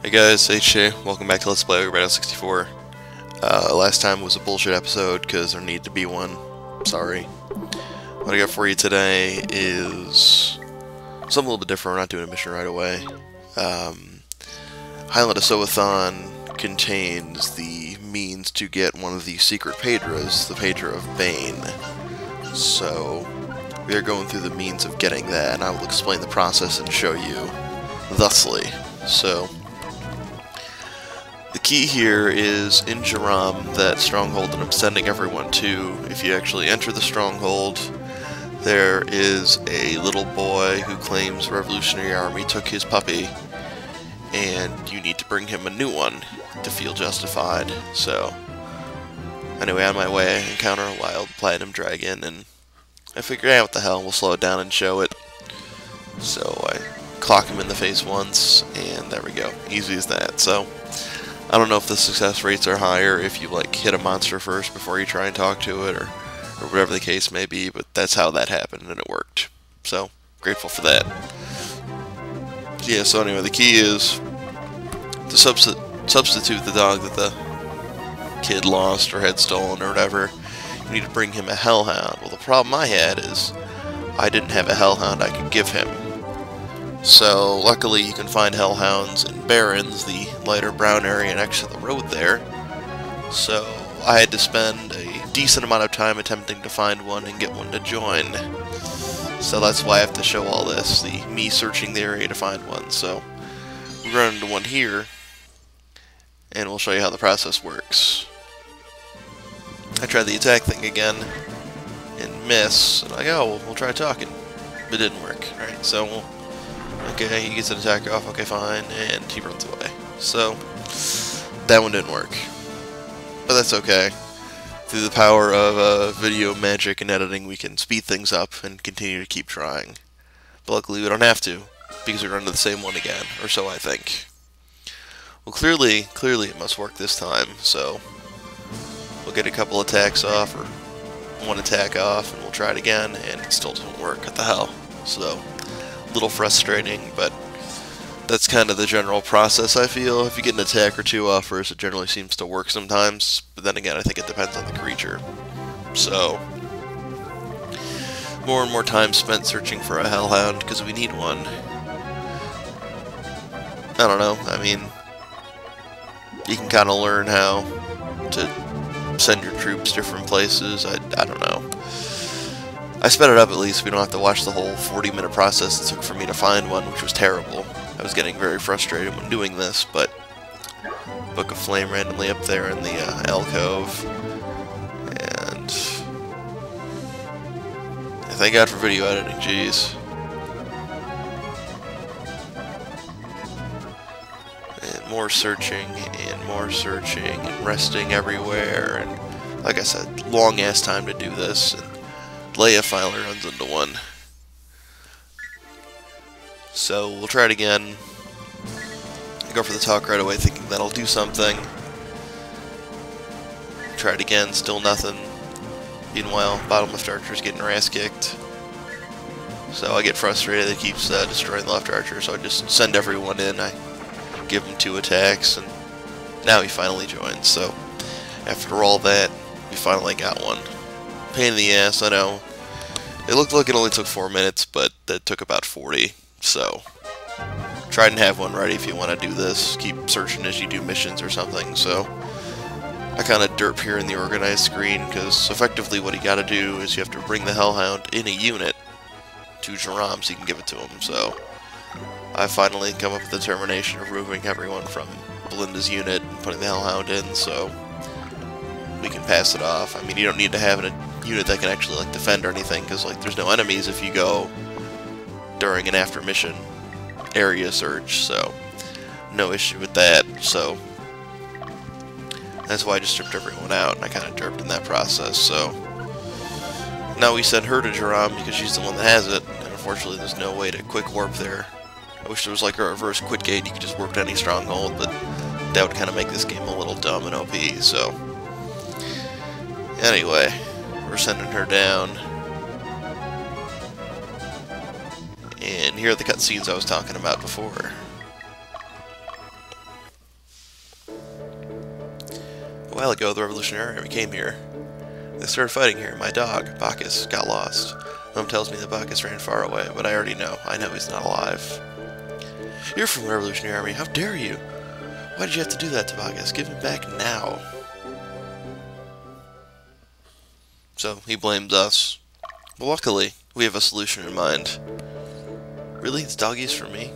Hey guys, HeeroJay, welcome back to Let's Play Ogre Battle 64. Last time was a bullshit episode because there needed to be one. Sorry. What I got for you today is something a little bit different. We're not doing a mission right away. Highland of Soathon contains the means to get one of the secret Pedras, the Pedra of Bane. So, we are going through the means of getting that, and I will explain the process and show you thusly. So, the key here is in Jaram, that stronghold that I'm sending everyone to. If you actually enter the stronghold, there is a little boy who claims the Revolutionary Army took his puppy, and you need to bring him a new one to feel justified. So, anyway, on my way, I encounter a wild platinum dragon, and I figured, what the hell, we'll slow it down and show it. So I clock him in the face once, and there we go. Easy as that. So, I don't know if the success rates are higher if you like hit a monster first before you try and talk to it, or whatever the case may be, but that's how that happened and it worked. So, grateful for that. Yeah, so anyway, the key is to substitute the dog that the kid lost or had stolen or whatever. You need to bring him a hellhound. Well, the problem I had is I didn't have a hellhound I could give him. So, luckily you can find hellhounds in Barrens, the lighter brown area next to the road there. So, I had to spend a decent amount of time attempting to find one and get one to join. So that's why I have to show all this, me searching the area to find one. So, we run into one here, and we'll show you how the process works. I tried the attack thing again, and miss, and we'll try talking. But it didn't work, right? So, okay, he gets an attack off, okay, fine, and he runs away. So, that one didn't work. But that's okay. Through the power of video magic and editing, we can speed things up and continue to keep trying. But luckily we don't have to, because we run into the same one again, or so I think. Well, clearly it must work this time, so we'll get a couple attacks off, or one attack off, and we'll try it again, and it still doesn't work. What the hell? So, a little frustrating, but that's kind of the general process, I feel. If you get an attack or two off first, it generally seems to work sometimes, but then again, I think it depends on the creature. So, more and more time spent searching for a hellhound, because we need one. I don't know, I mean, you can kind of learn how to send your troops different places. I don't know. I sped it up at least. We don't have to watch the whole 40-minute process it took for me to find one, which was terrible. I was getting very frustrated when doing this, but Book of Flame randomly up there in the alcove, and thank God for video editing, jeez. And more searching, and resting everywhere, and like I said, long-ass time to do this, and Leia finally runs into one. So, we'll try it again. I go for the talk right away thinking that'll do something. Try it again, still nothing. Meanwhile, bottom left archer's getting her ass kicked. So I get frustrated, it keeps destroying the left archer, so I just send everyone in. I give him 2 attacks, and now he finally joins. So, after all that, we finally got one. Pain in the ass, I know. It looked like it only took 4 minutes, but that took about 40. So, try and have one ready if you want to do this. Keep searching as you do missions or something. So, I kind of derp here in the organized screen, because effectively what you got to do is you have to bring the hellhound in a unit to Jaram so you can give it to him. So, I finally come up with the determination of removing everyone from Belinda's unit and putting the hellhound in, so we can pass it off. I mean, you don't need to have a unit that can actually like defend or anything, because like there's no enemies if you go during an after mission area search, so no issue with that. So that's why I just stripped everyone out, and I kind of derped in that process. So now we send her to Jaram because she's the one that has it, and unfortunately there's no way to quick warp there. I wish there was like a reverse quit gate, you could just warp to any stronghold, but that would kind of make this game a little dumb and OP. So anyway, we're sending her down. And here are the cutscenes I was talking about before. while ago, the Revolutionary Army came here. They started fighting here. My dog, Bacchus, got lost. Mom tells me that Bacchus ran far away, but I already know. I know he's not alive. You're from the Revolutionary Army. How dare you? Why did you have to do that to Bacchus? Give him back now. So, he blames us. But luckily, we have a solution in mind. Really? This doggy's for me?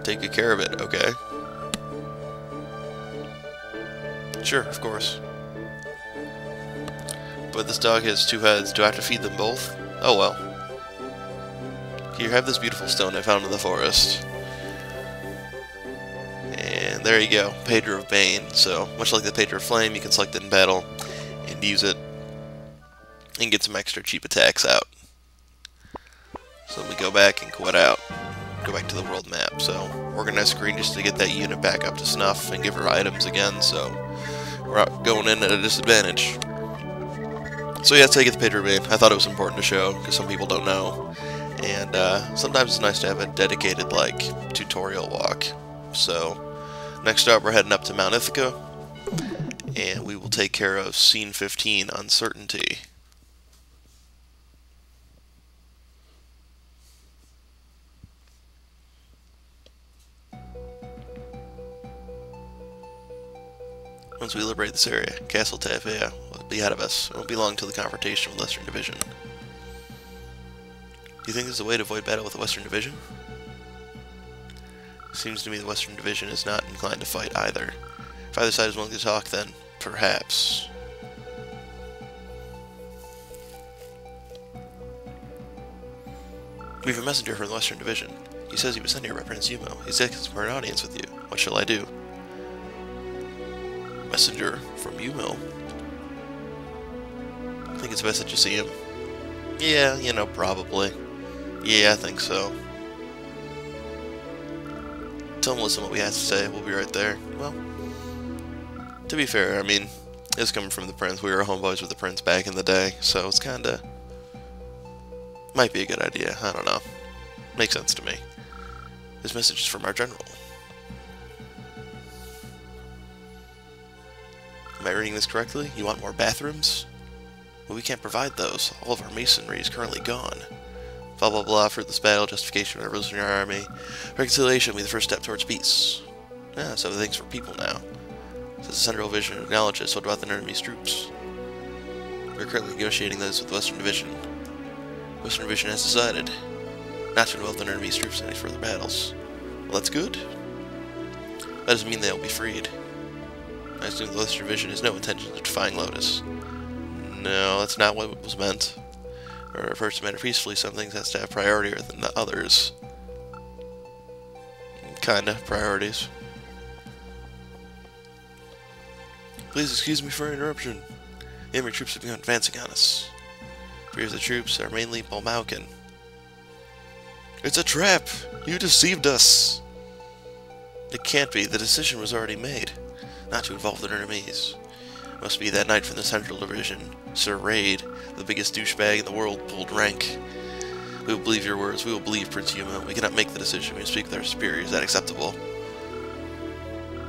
Take good care of it, okay? Sure, of course. But this dog has 2 heads. Do I have to feed them both? Oh well. Here, have this beautiful stone I found in the forest. And there you go, Pedra of Bane. So, much like the Pedra of Flame, you can select it in battle and use it and get some extra cheap attacks out. So we go back and quit out. Go back to the world map. So, organize screen just to get that unit back up to snuff and give her items again, so we're not going in at a disadvantage. So yeah, that's how you get the Pedra of Bane. I thought it was important to show, because some people don't know. And sometimes it's nice to have a dedicated, like, tutorial walk. So, next up, we're heading up to Mount Ithaca, and we will take care of Scene 15, Uncertainty. Once we liberate this area, Castle Tafea will be ahead of us. It won't be long till the confrontation with the Western Division. Do you think there's a way to avoid battle with the Western Division? Seems to me the Western Division is not inclined to fight either. If either side is willing to talk, then perhaps. We have a messenger from the Western Division. He says he was sent here by Prince Yumo. He's asking for an audience with you. What shall I do? Messenger from Yumo? I think it's best that you see him. Yeah, you know, probably. Yeah, I think so. Tell him listen what we have to say. We'll be right there. Well, to be fair, I mean, it's coming from the Prince. We were homeboys with the Prince back in the day, so it's kinda... might be a good idea. I don't know. Makes sense to me. This message is from our general. Am I reading this correctly? You want more bathrooms? Well, we can't provide those. All of our masonry is currently gone. Blah blah blah, fruitless battle, justification of the Revolutionary Army. Reconciliation will be the first step towards peace. Yeah, so everything's for people now. Says the Central Division acknowledges, so about the enemy's troops. We're currently negotiating those with the Western Division. The Western Division has decided not to involve the enemy's troops in any further battles. Well, that's good. That doesn't mean they'll be freed. I assume the Western Division has no intention of defying Lotus. No, that's not what was meant. Or refers to matter peacefully, some things has to have priority than the others. Kinda, priorities. Please excuse me for interruption. The enemy troops have begun advancing on us. Fears the troops are mainly Balmaucan. It's a trap! You deceived us! It can't be, the decision was already made. Not to involve their enemies. It must be that night from the Central Division. Sir Raid, the biggest douchebag in the world, pulled rank. We will believe your words. We will believe Prince Yumo. We cannot make the decision. We speak with our superiors. Is that acceptable?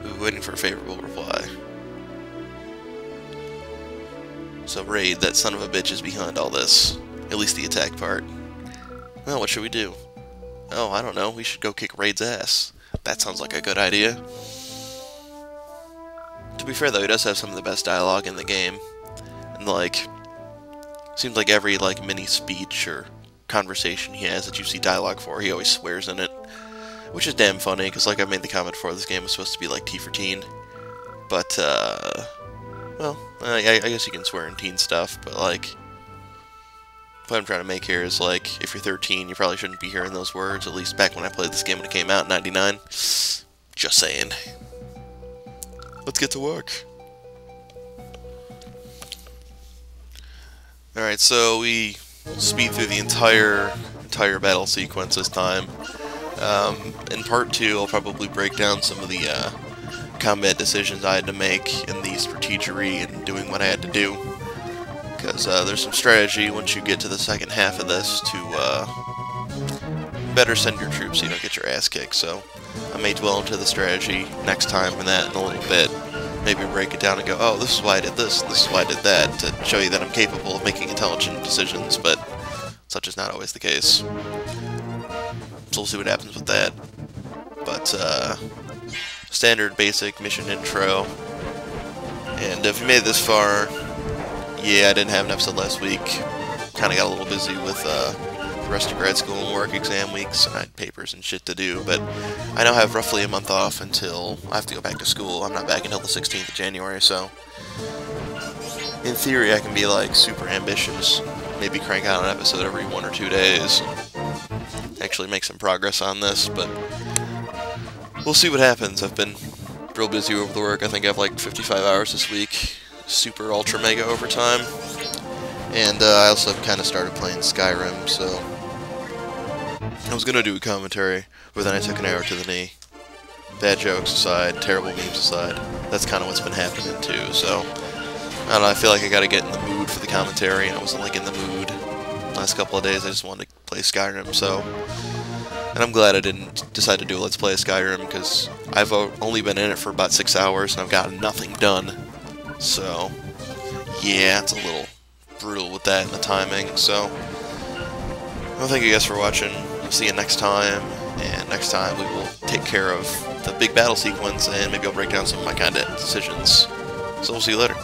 We were waiting for a favorable reply. So Raid, that son of a bitch, is behind all this. At least the attack part. Well, what should we do? Oh, I don't know. We should go kick Raid's ass. That sounds like a good idea. To be fair, though, he does have some of the best dialogue in the game. And, like, seems like every, like, mini speech or conversation he has that you see dialogue for, he always swears in it. Which is damn funny, because, like I made the comment before, this game was supposed to be, like, T for teen. But, well, I guess you can swear in teen stuff, but, like, what I'm trying to make here is, like, if you're 13, you probably shouldn't be hearing those words, at least back when I played this game when it came out in '99. Just saying. Let's get to work. Alright, so we speed through the entire battle sequence this time. In part 2, I'll probably break down some of the combat decisions I had to make in the strategery and doing what I had to do. Because there's some strategy once you get to the second half of this to better send your troops so you don't get your ass kicked. So I may dwell into the strategy next time and that in a little bit. Maybe break it down and go, oh, this is why I did this, this is why I did that, to show you that I'm capable of making intelligent decisions, but such is not always the case. So we'll see what happens with that. But, standard basic mission intro. And if you made it this far, yeah, I didn't have an episode last week. Kind of got a little busy with the rest of grad school and work exam weeks, and I had papers and shit to do, but I now have roughly a month off until I have to go back to school. I'm not back until the 16th of January, so in theory I can be like super ambitious, maybe crank out an episode every 1 or 2 days, actually make some progress on this, but we'll see what happens. I've been real busy over the work. I think I have like 55 hours this week, super ultra mega overtime, and I also kind of started playing Skyrim, so I was gonna do a commentary, but then I took an arrow to the knee. Bad jokes aside, terrible memes aside, that's kind of what's been happening too, so I don't know, I feel like I gotta get in the mood for the commentary, and I wasn't like in the mood last couple of days. I just wanted to play Skyrim, so, and I'm glad I didn't decide to do a Let's Play Skyrim, because I've only been in it for about 6 hours, and I've got nothing done, so yeah, it's a little brutal with that and the timing, so well, thank you guys for watching. We'll see you next time, and next time we will take care of the big battle sequence, and maybe I'll break down some of my content decisions. So we'll see you later.